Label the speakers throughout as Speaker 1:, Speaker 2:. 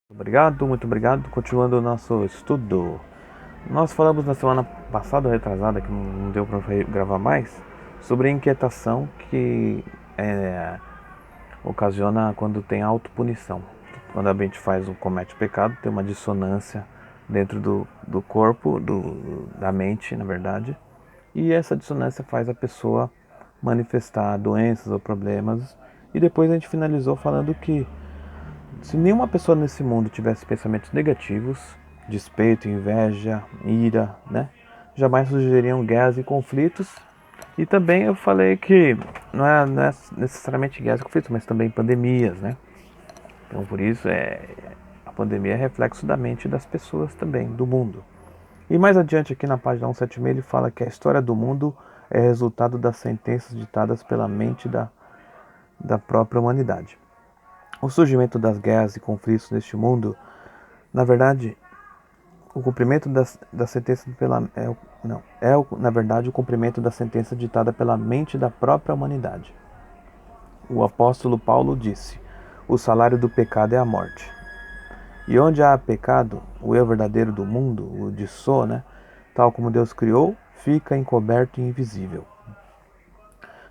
Speaker 1: Muito obrigado. Continuando o nosso estudo. Nós falamos na semana passada, retrasada, que não deu para gravar mais, sobre a inquietação que ocasiona quando tem autopunição. Quando a gente comete pecado, tem uma dissonância dentro do corpo, da mente, na verdade, e essa dissonância faz a pessoa manifestar doenças ou problemas. E depois a gente finalizou falando que se nenhuma pessoa nesse mundo tivesse pensamentos negativos, despeito, inveja, ira, né? Jamais surgiriam guerras e conflitos. E também eu falei que não é necessariamente guerras e conflitos, mas também pandemias, né? Então por isso a pandemia é reflexo da mente das pessoas também, do mundo. E mais adiante aqui na página 176 ele fala que a história do mundo é resultado das sentenças ditadas pela mente da própria humanidade. O surgimento das guerras e conflitos neste mundo, na verdade, o cumprimento da sentença na verdade o cumprimento da sentença ditada pela mente da própria humanidade. O apóstolo Paulo disse: o salário do pecado é a morte. E onde há pecado, o eu verdadeiro do mundo, o de só, tal como Deus criou, fica encoberto e invisível.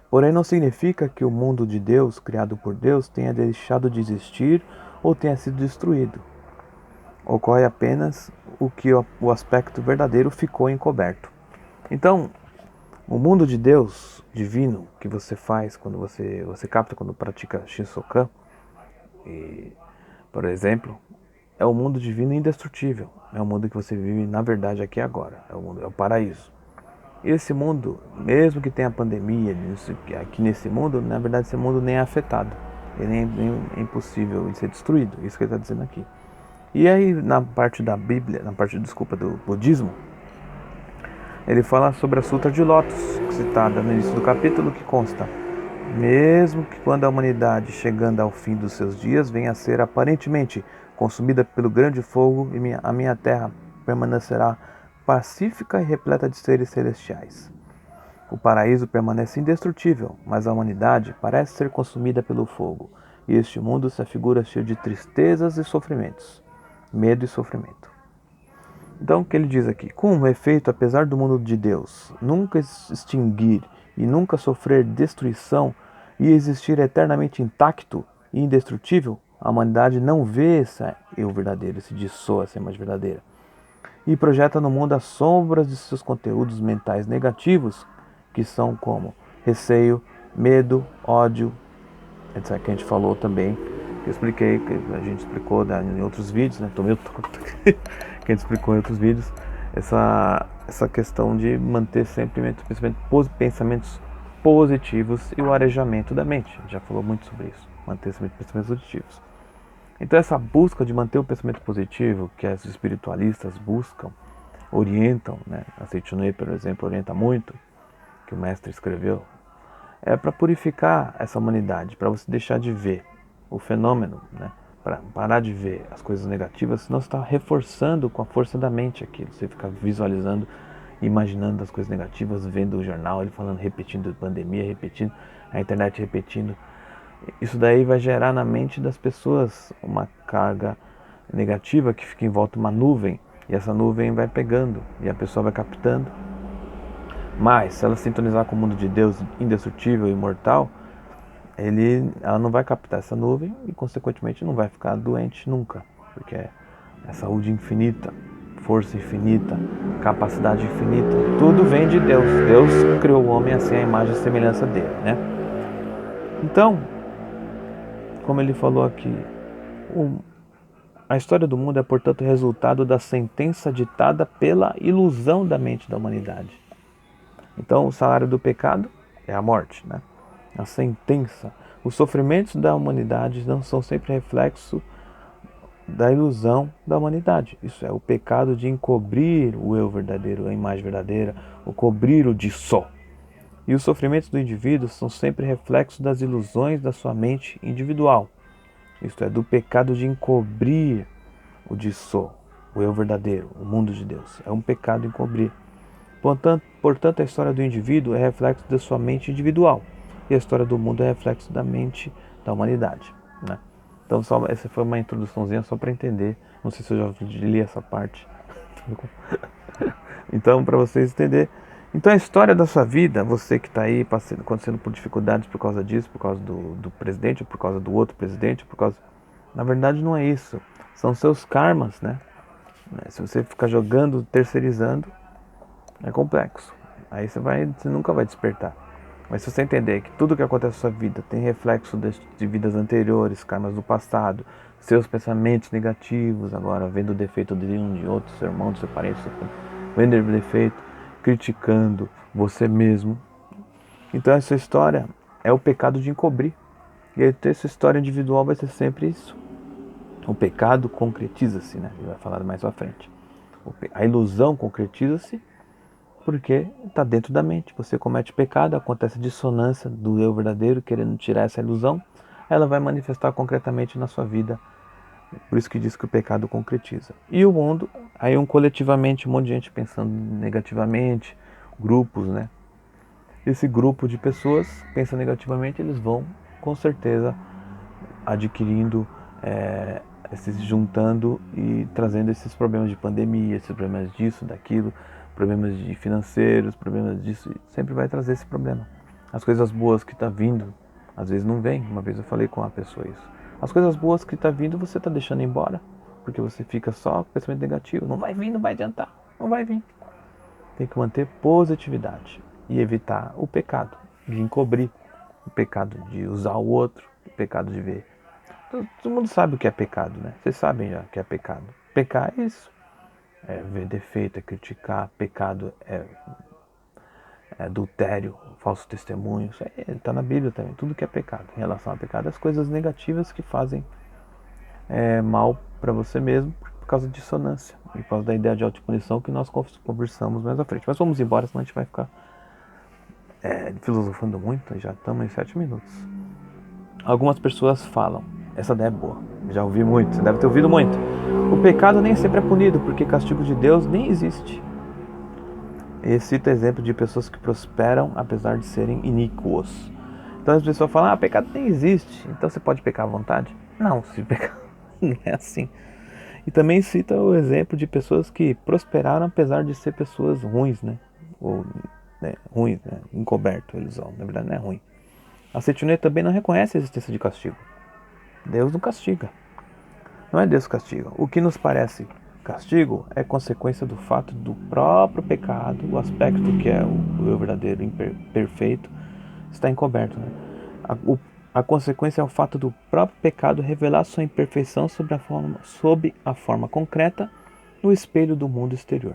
Speaker 1: Porém, não significa que o mundo de Deus, criado por Deus, tenha deixado de existir ou tenha sido destruído. Ocorre apenas o que o aspecto verdadeiro ficou encoberto. Então, o mundo de Deus divino que você faz quando você capta quando pratica Shinsokan, por exemplo, é o mundo divino indestrutível. É o mundo que você vive na verdade aqui e agora. É o paraíso. Esse mundo, mesmo que tenha pandemia, aqui nesse mundo, na verdade esse mundo nem é afetado. Ele é impossível de ser destruído. Isso que ele está dizendo aqui. E aí na parte da Bíblia, do budismo, ele fala sobre a Sutra de Lótus, citada no início do capítulo, que consta: mesmo que quando a humanidade, chegando ao fim dos seus dias, venha a ser aparentemente consumida pelo grande fogo, a minha terra permanecerá pacífica e repleta de seres celestiais. O paraíso permanece indestrutível, mas a humanidade parece ser consumida pelo fogo, e este mundo se afigura cheio de tristezas e sofrimentos, medo e sofrimento. Então, o que ele diz aqui? Com efeito, apesar do mundo de Deus nunca extinguir e nunca sofrer destruição e existir eternamente intacto e indestrutível, a humanidade não vê esse eu verdadeiro, esse dissoa, essa imagem verdadeira, e projeta no mundo as sombras de seus conteúdos mentais negativos, que são como receio, medo, ódio, etc. Que a gente falou também, que eu expliquei, que a gente explicou em outros vídeos, né? Tô meio torto que a gente explicou em outros vídeos, essa questão de manter sempre pensamentos positivos e o arejamento da mente. A gente já falou muito sobre isso, manter sempre pensamentos positivos. Então essa busca de manter o pensamento positivo, que os espiritualistas buscam, orientam, a Seichunei, por exemplo, orienta muito, que o mestre escreveu, é para purificar essa humanidade, para você deixar de ver o fenômeno, para parar de ver as coisas negativas, senão você está reforçando com a força da mente aquilo. Você fica visualizando, imaginando as coisas negativas, vendo o jornal, ele falando, repetindo pandemia, repetindo, a internet repetindo. Isso daí vai gerar na mente das pessoas uma carga negativa que fica em volta de uma nuvem, e essa nuvem vai pegando e a pessoa vai captando. Mas se ela sintonizar com o mundo de Deus indestrutível e imortal, ela não vai captar essa nuvem e consequentemente não vai ficar doente nunca, porque é saúde infinita, força infinita, capacidade infinita, tudo vem de Deus. Deus criou o homem assim, a imagem e semelhança dele, Então, como ele falou aqui, a história do mundo é, portanto, resultado da sentença ditada pela ilusão da mente da humanidade. Então, o salário do pecado é a morte, A sentença. Os sofrimentos da humanidade não são sempre reflexo da ilusão da humanidade. Isso é o pecado de encobrir o eu verdadeiro, a imagem verdadeira, o cobrir o de só. E os sofrimentos do indivíduo são sempre reflexo das ilusões da sua mente individual. Isto é, do pecado de encobrir o de só, o eu verdadeiro, o mundo de Deus. É um pecado encobrir. Portanto, a história do indivíduo é reflexo da sua mente individual. E a história do mundo é reflexo da mente da humanidade. Então essa foi uma introduçãozinha só para entender. Não sei se eu já li essa parte. Então, para vocês entenderem. Então, a história da sua vida, você que está aí acontecendo por dificuldades por causa disso, por causa do presidente, por causa do outro presidente, por causa... Na verdade, não é isso. São seus karmas, né? Se você ficar jogando, terceirizando, é complexo. Aí você nunca vai despertar. Mas se você entender que tudo que acontece na sua vida tem reflexo de vidas anteriores, karmas do passado, seus pensamentos negativos, agora vendo o defeito de um, de outro, seu irmão, do seu parente, vendo o defeito, criticando você mesmo. Então essa história é o pecado de encobrir. E essa história individual vai ser sempre isso. O pecado concretiza-se, né? Ele vai falar mais pra frente. A ilusão concretiza-se porque está dentro da mente. Você comete pecado, acontece dissonância do eu verdadeiro, querendo tirar essa ilusão, ela vai manifestar concretamente na sua vida. Por isso que diz que o pecado concretiza. E o mundo, aí coletivamente, um monte de gente pensando negativamente, grupos, né? Esse grupo de pessoas pensa negativamente, eles vão, com certeza, adquirindo, se juntando e trazendo esses problemas de pandemia, esses problemas disso, daquilo, problemas de financeiros, problemas disso, sempre vai trazer esse problema. As coisas boas que está vindo, às vezes não vem. Uma vez eu falei com uma pessoa isso. As coisas boas que está vindo, você está deixando embora, porque você fica só com pensamento negativo. Não vai vir, não vai adiantar, não vai vir. Tem que manter positividade e evitar o pecado de encobrir, o pecado de usar o outro, o pecado de ver. Todo mundo sabe o que é pecado, né? Vocês sabem já o que é pecado. Pecar é isso. É ver defeito, é criticar. Pecado é adultério, falso testemunho. Isso aí está na Bíblia também. Tudo que é pecado. Em relação a pecado, as coisas negativas que fazem mal para você mesmo por causa de dissonância. E por causa da ideia de autopunição que nós conversamos mais à frente. Mas vamos embora, senão a gente vai ficar filosofando muito. Já estamos em 7 minutos. Algumas pessoas falam, essa ideia é boa, já ouvi muito, você deve ter ouvido muito. O pecado nem sempre é punido, porque castigo de Deus nem existe. E cita exemplo de pessoas que prosperam apesar de serem iníquos. Então as pessoas falam, pecado nem existe, então você pode pecar à vontade? Não, se pecar não é assim. E também cita o exemplo de pessoas que prosperaram apesar de ser pessoas ruins, né? Ou ruins, né? Encoberto, eles vão, na verdade não é ruim. A Setinê também não reconhece a existência de castigo. Deus não castiga. Não é Deus que castiga. O que nos parece castigo é consequência do fato do próprio pecado, o aspecto que é o eu verdadeiro, imperfeito, está encoberto. Né? A consequência é o fato do próprio pecado revelar sua imperfeição sob a forma concreta no espelho do mundo exterior.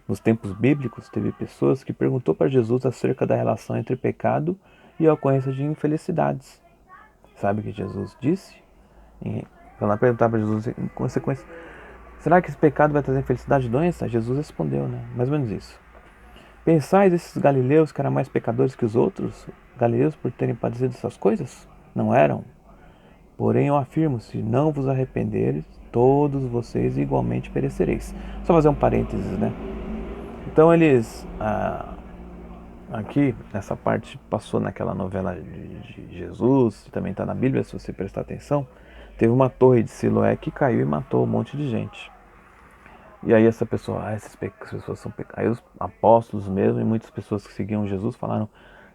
Speaker 1: Nos tempos bíblicos, teve pessoas que perguntou para Jesus acerca da relação entre pecado e a ocorrência de infelicidades. Sabe o que Jesus disse? Quando ela perguntar para Jesus, em consequência, será que esse pecado vai trazer infelicidade e doença? Jesus respondeu, né? Mais ou menos isso. Pensais esses galileus que eram mais pecadores que os outros? Galileus por terem padecido essas coisas? Não eram. Porém eu afirmo, se não vos arrependeres, todos vocês igualmente perecereis. Só fazer um parênteses, né? Então eles... aqui, nessa parte, passou naquela novela de Jesus, também está na Bíblia, se você prestar atenção, teve uma torre de Siloé que caiu e matou um monte de gente. E aí essa pessoa, essas pessoas são aí os apóstolos mesmo e muitas pessoas que seguiam Jesus falaram,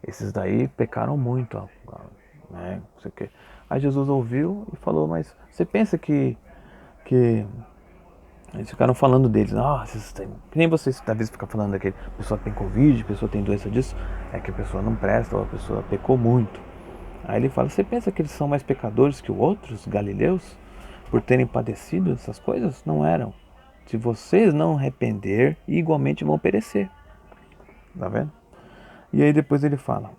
Speaker 1: esses daí pecaram muito, né, não sei o quê. Aí Jesus ouviu e falou, mas você pensa que eles ficaram falando deles, que nem vocês às vezes ficam falando daquele, a pessoa tem Covid, a pessoa tem doença disso, é que a pessoa não presta, ou a pessoa pecou muito. Aí ele fala, você pensa que eles são mais pecadores que os outros, galileus, por terem padecido essas coisas? Não eram. Se vocês não arrepender, igualmente vão perecer. Tá vendo? E aí depois ele fala,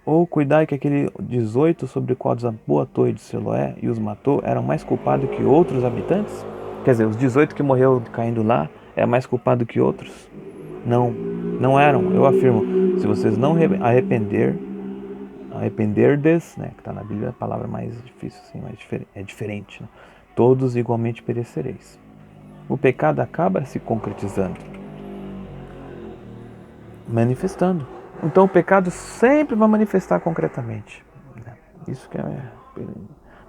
Speaker 1: ou cuidai que aquele 18 sobre o qual desabou a torre de Siloé e os matou, eram mais culpados que outros habitantes? Quer dizer, os 18 que morreu caindo lá, é mais culpado que outros? Não, não eram, eu afirmo. Se vocês não arrependerdes, né, que está na Bíblia, a palavra mais difícil, assim, é diferente, né? Todos igualmente perecereis. O pecado acaba se concretizando, manifestando. Então o pecado sempre vai manifestar concretamente. Isso que é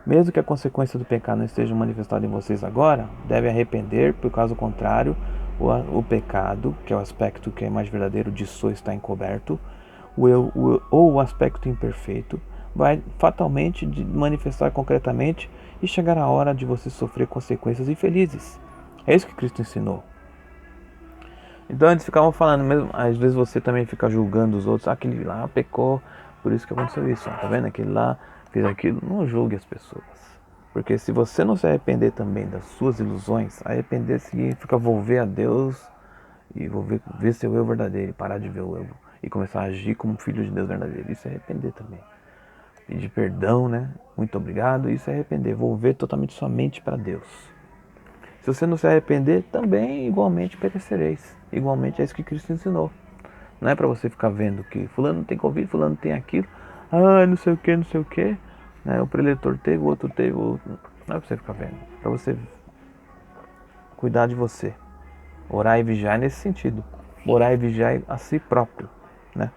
Speaker 1: Mesmo que a consequência do pecado não esteja manifestada em vocês agora, deve arrepender, por caso contrário, o pecado, que é o aspecto que é mais verdadeiro de só está encoberto, ou o aspecto imperfeito, vai fatalmente manifestar concretamente e chegar a hora de você sofrer consequências infelizes. É isso que Cristo ensinou. Então eles ficavam falando mesmo, às vezes você também fica julgando os outros, aquele lá pecou, por isso que aconteceu isso, tá vendo? Aquele lá fez aquilo, não julgue as pessoas. Porque se você não se arrepender também das suas ilusões, arrepender significa volver a Deus e ver seu eu verdadeiro, parar de ver o eu e começar a agir como filho de Deus verdadeiro. Isso é arrepender também. Pedir perdão, né? Muito obrigado, isso é arrepender, volver totalmente sua mente para Deus. Se você não se arrepender, também igualmente perecereis. Igualmente é isso que Cristo ensinou. Não é para você ficar vendo que fulano tem Covid, fulano tem aquilo, não sei o que, não sei o que. Né? O preletor teve, o outro teve, o outro. Não é para você ficar vendo. É para você cuidar de você. Orar e vigiar nesse sentido. Orar e vigiar a si próprio. Né?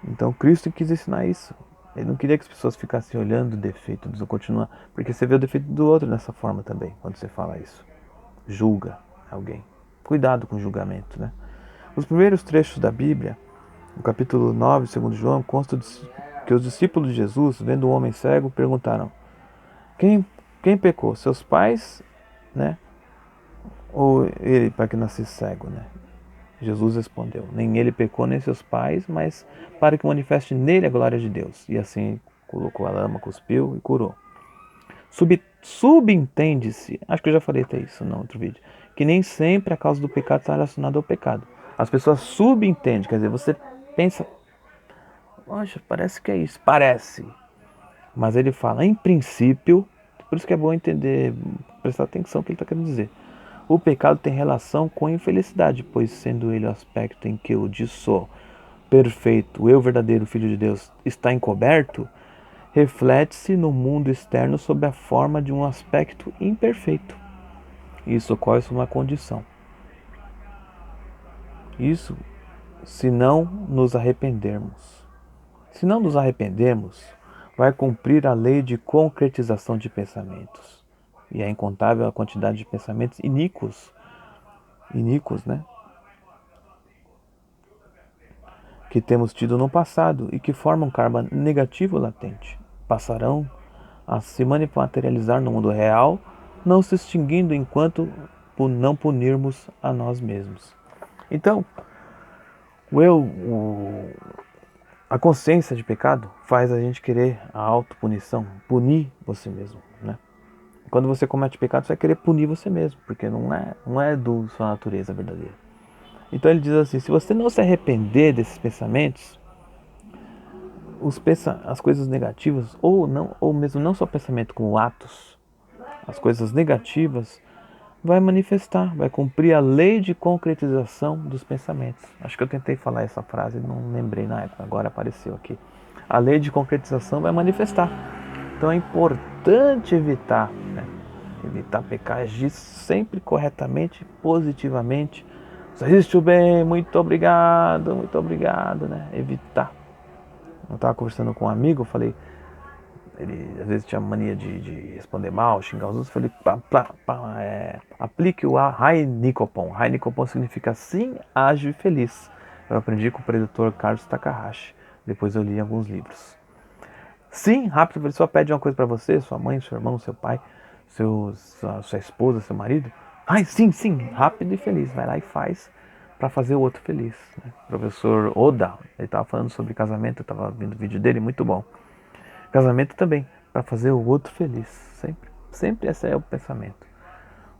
Speaker 1: Então Cristo quis ensinar isso. Ele não queria que as pessoas ficassem olhando o defeito do continuar, porque você vê o defeito do outro dessa forma também, quando você fala isso. Julga alguém. Cuidado com o julgamento, né? Os primeiros trechos da Bíblia, no capítulo 9, segundo João, consta que os discípulos de Jesus, vendo um homem cego, perguntaram: quem pecou? Seus pais, né? Ou ele para que nascesse cego, né? Jesus respondeu: nem ele pecou, nem seus pais, mas para que manifeste nele a glória de Deus. E assim colocou a lama, cuspiu e curou. Subentende-se, acho que eu já falei até isso no outro vídeo, que nem sempre a causa do pecado está relacionada ao pecado. As pessoas subentendem, quer dizer, você pensa, poxa, parece que é isso, parece. Mas ele fala, em princípio, por isso que é bom entender, prestar atenção no que ele está querendo dizer. O pecado tem relação com a infelicidade, pois sendo ele o aspecto em que o de só perfeito, o eu verdadeiro Filho de Deus, está encoberto, reflete-se no mundo externo sob a forma de um aspecto imperfeito. Isso ocorre sob uma condição. Isso se não nos arrependermos. Se não nos arrependermos, vai cumprir a lei de concretização de pensamentos. E é incontável a quantidade de pensamentos iníquos, né? Que temos tido no passado e que formam karma negativo latente. Passarão a se materializar no mundo real, não se extinguindo enquanto não punirmos a nós mesmos. Então, a consciência de pecado faz a gente querer a autopunição, punir você mesmo, né? Quando você comete pecado, você vai querer punir você mesmo, porque não é do sua natureza verdadeira. Então ele diz assim, se você não se arrepender desses pensamentos, as coisas negativas, ou mesmo não só pensamento, como atos, as coisas negativas, vai manifestar, vai cumprir a lei de concretização dos pensamentos. Acho que eu tentei falar essa frase, não lembrei na época, agora apareceu aqui. A lei de concretização vai manifestar. Então é importante evitar, né? Evitar pecar, agir sempre corretamente, positivamente. Resistiu bem, muito obrigado, né? Evitar. Eu estava conversando com um amigo, eu falei, ele às vezes tinha mania de responder mal, xingar os outros, eu falei, aplique o Hainikopon. Hainikopon significa sim, ágil e feliz. Eu aprendi com o preditor Carlos Takahashi, depois eu li em alguns livros. Sim, rápido, ele só pede uma coisa para você, sua mãe, seu irmão, seu pai, sua esposa, seu marido. Ai, sim, rápido e feliz, vai lá e faz para fazer o outro feliz. Né? O professor Oda, ele estava falando sobre casamento, eu estava vendo o vídeo dele, muito bom. Casamento também, para fazer o outro feliz. Sempre esse é o pensamento.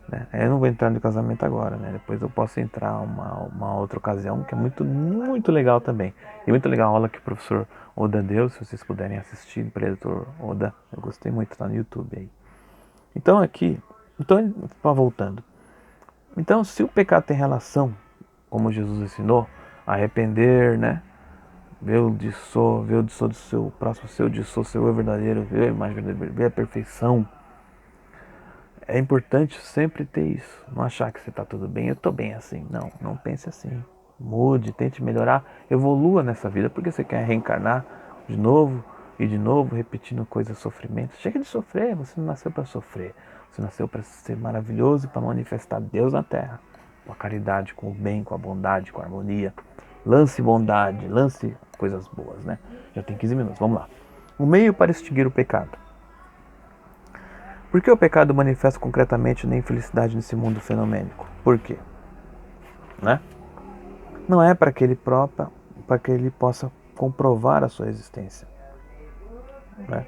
Speaker 1: Né? Eu não vou entrar no casamento agora, né? Depois eu posso entrar uma outra ocasião, que é muito, muito legal também. E muito legal a aula que o professor Oda deu, se vocês puderem assistir, o preditor Oda. Eu gostei muito, tá no YouTube aí. Então aqui, voltando. Então, se o pecado tem relação, como Jesus ensinou, arrepender, né? Ver o de só do seu próximo, seu de só, seu eu verdadeiro, ver a imagem verdadeira, ver a perfeição. É importante sempre ter isso. Não achar que você está tudo bem, eu estou bem assim. Não pense assim. Mude, tente melhorar, evolua nessa vida, porque você quer reencarnar de novo, e de novo repetindo coisas, sofrimentos. Chega de sofrer, você não nasceu para sofrer. Você nasceu para ser maravilhoso e para manifestar Deus na terra. Com a caridade, com o bem, com a bondade, com a harmonia. Lance bondade, lance coisas boas, né? Já tem 15 minutos, vamos lá. O meio para extinguir o pecado. Por que o pecado manifesta concretamente na infelicidade nesse mundo fenomênico? Por quê? Né? Não é para que ele possa comprovar a sua existência. Né?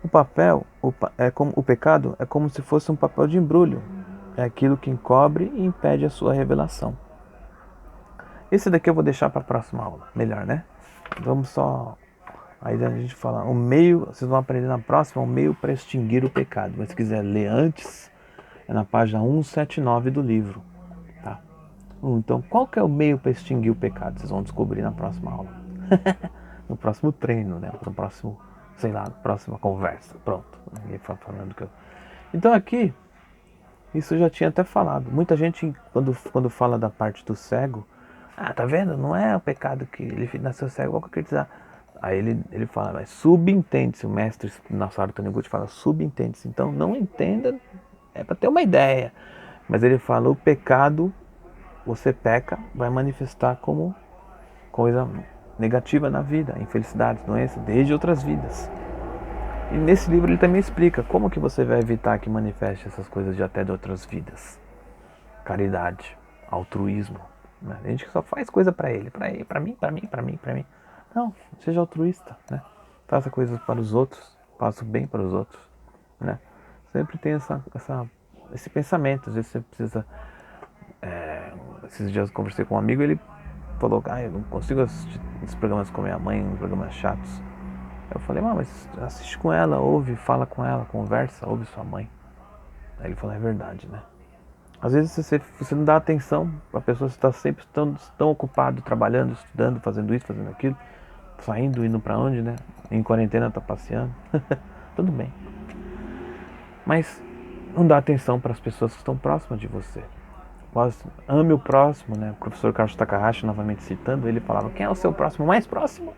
Speaker 1: O pecado é como se fosse um papel de embrulho. É aquilo que encobre e impede a sua revelação. Esse daqui eu vou deixar para a próxima aula. Melhor, né? Vamos só... Aí a gente fala, o meio, vocês vão aprender na próxima, o meio para extinguir o pecado. Mas se quiser ler antes, é na página 179 do livro. Tá? Então, qual que é o meio para extinguir o pecado? Vocês vão descobrir na próxima aula. No próximo treino, né? No próximo, sei lá, próxima conversa. Pronto. Ninguém falando que eu... Então aqui, isso eu já tinha até falado. Muita gente, quando fala da parte do cego, tá vendo? Não é o pecado que ele nasceu cego, vou concretizar. Aí ele fala, mas subentende-se, o mestre Masaru Taniguchi fala, subentende-se. Então não entenda, é para ter uma ideia. Mas ele fala, o pecado, você peca, vai manifestar como coisa negativa na vida, infelicidades, doenças, desde outras vidas. E nesse livro ele também explica como que você vai evitar que manifeste essas coisas de outras vidas. Caridade, altruísmo. Né? A gente só faz coisa para ele, para mim. Não, seja altruísta, né? Faça coisas para os outros, faça o bem para os outros, né? Sempre tem esse pensamento. Às vezes você precisa... esses dias eu conversei com um amigo, ele falou, eu não consigo assistir esses programas com minha mãe, programas chatos. Eu falei, mas assiste com ela, ouve, fala com ela, conversa, ouve sua mãe. Aí ele falou, é verdade, né? Às vezes você não dá atenção, a pessoa está sempre tão ocupado, trabalhando, estudando, fazendo isso, fazendo aquilo, saindo, indo pra onde, né? Em quarentena tá passeando. Tudo bem. Mas não dá atenção para as pessoas que estão próximas de você. Ame o próximo, né? O professor Carlos Takahashi, novamente citando, ele falava, quem é o seu próximo mais próximo?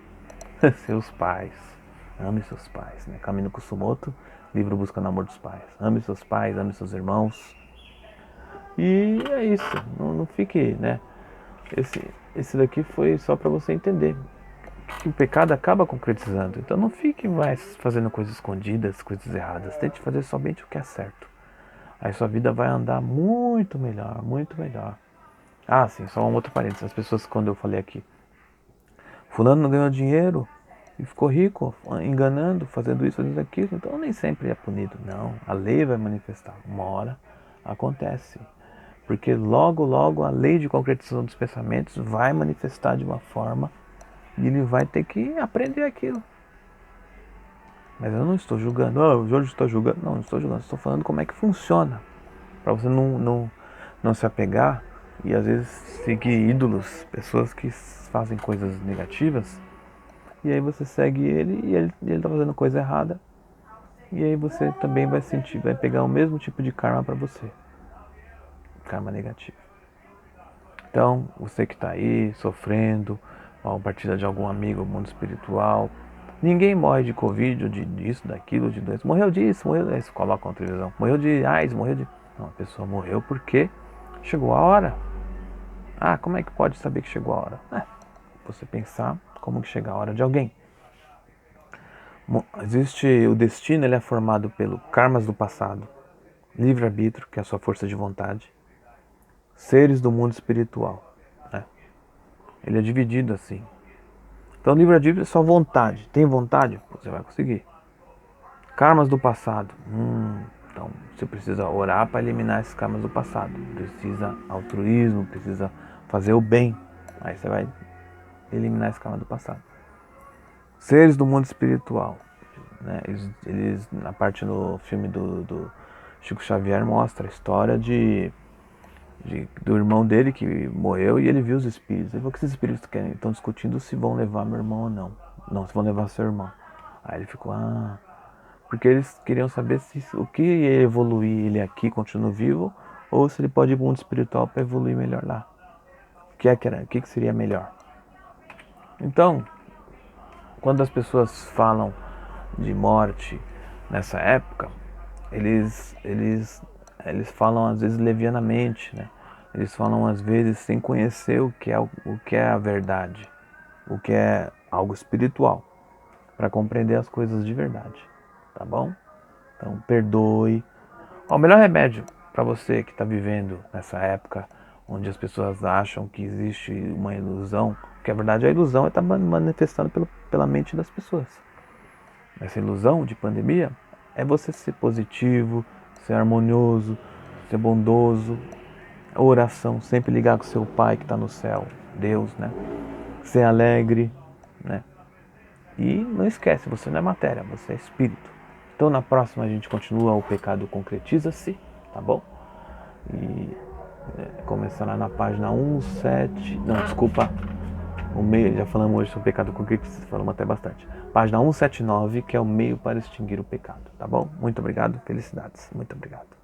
Speaker 1: Seus pais. Ame seus pais, né? Kamino Kusumoto, livro Buscando o Amor dos Pais. Ame seus pais, ame seus irmãos. E é isso, não fique, né? Esse daqui foi só para você entender que o pecado acaba concretizando. Então não fique mais fazendo coisas escondidas, coisas erradas. Tente fazer somente o que é certo. Aí sua vida vai andar muito melhor, muito melhor. Sim, só um outro parênteses. As pessoas, quando eu falei aqui, fulano não ganhou dinheiro e ficou rico, enganando, fazendo isso, fazendo aquilo, então nem sempre é punido. Não, a lei vai manifestar. Uma hora acontece. Porque logo a lei de concretização dos pensamentos vai manifestar de uma forma e ele vai ter que aprender aquilo. Mas eu não estou julgando. O Jorge está julgando. Não estou julgando. Estou falando como é que funciona. Para você não se apegar e às vezes seguir ídolos, pessoas que fazem coisas negativas. E aí você segue ele e ele está fazendo coisa errada. E aí você também vai pegar o mesmo tipo de karma para você. Karma negativo. Então, você que está aí sofrendo, a partida de algum amigo do mundo espiritual, ninguém morre de Covid, ou disso, daquilo, de doença. Morreu disso, morreu disso, coloca uma televisão. Morreu de AIDS, morreu de... Não, a pessoa morreu porque chegou a hora. Como é que pode saber que chegou a hora? Você pensar como que chega a hora de alguém. Existe o destino, ele é formado pelo karmas do passado, livre-arbítrio, que é a sua força de vontade, seres do mundo espiritual. Né? Ele é dividido assim. Então livre-arbítrio é só vontade. Tem vontade? Você vai conseguir. Karmas do passado. Então você precisa orar para eliminar esses karmas do passado. Precisa altruísmo, precisa fazer o bem. Aí você vai eliminar esse karma do passado. Seres do mundo espiritual. Né? Eles, na parte no filme do Chico Xavier, mostra a história do irmão dele que morreu e ele viu os espíritos. Ele falou que esses espíritos querem, estão discutindo se vão levar meu irmão ou não. Não, se vão levar seu irmão. Aí ele ficou, porque eles queriam saber o que ia evoluir ele aqui, continua vivo, ou se ele pode ir para o mundo espiritual para evoluir melhor lá. O que seria melhor? Então, quando as pessoas falam, de morte nessa época, eles falam às vezes levianamente, né? Eles falam às vezes sem conhecer o que é a verdade, o que é algo espiritual, para compreender as coisas de verdade, tá bom? Então perdoe. O melhor remédio para você que está vivendo nessa época onde as pessoas acham que existe uma ilusão, porque a verdade a ilusão está manifestando pela mente das pessoas. Essa ilusão de pandemia é você ser positivo, ser harmonioso, ser bondoso, a oração, sempre ligar com seu Pai que está no céu, Deus, né? Ser alegre, né? E não esquece, você não é matéria, você é espírito. Então na próxima a gente continua o pecado concretiza-se, tá bom? E começar lá na página 17, não, desculpa, o meio, já falamos hoje sobre o pecado concretiza, falamos até bastante. Página 179, que é o meio para extinguir o pecado, tá bom? Muito obrigado, felicidades, muito obrigado.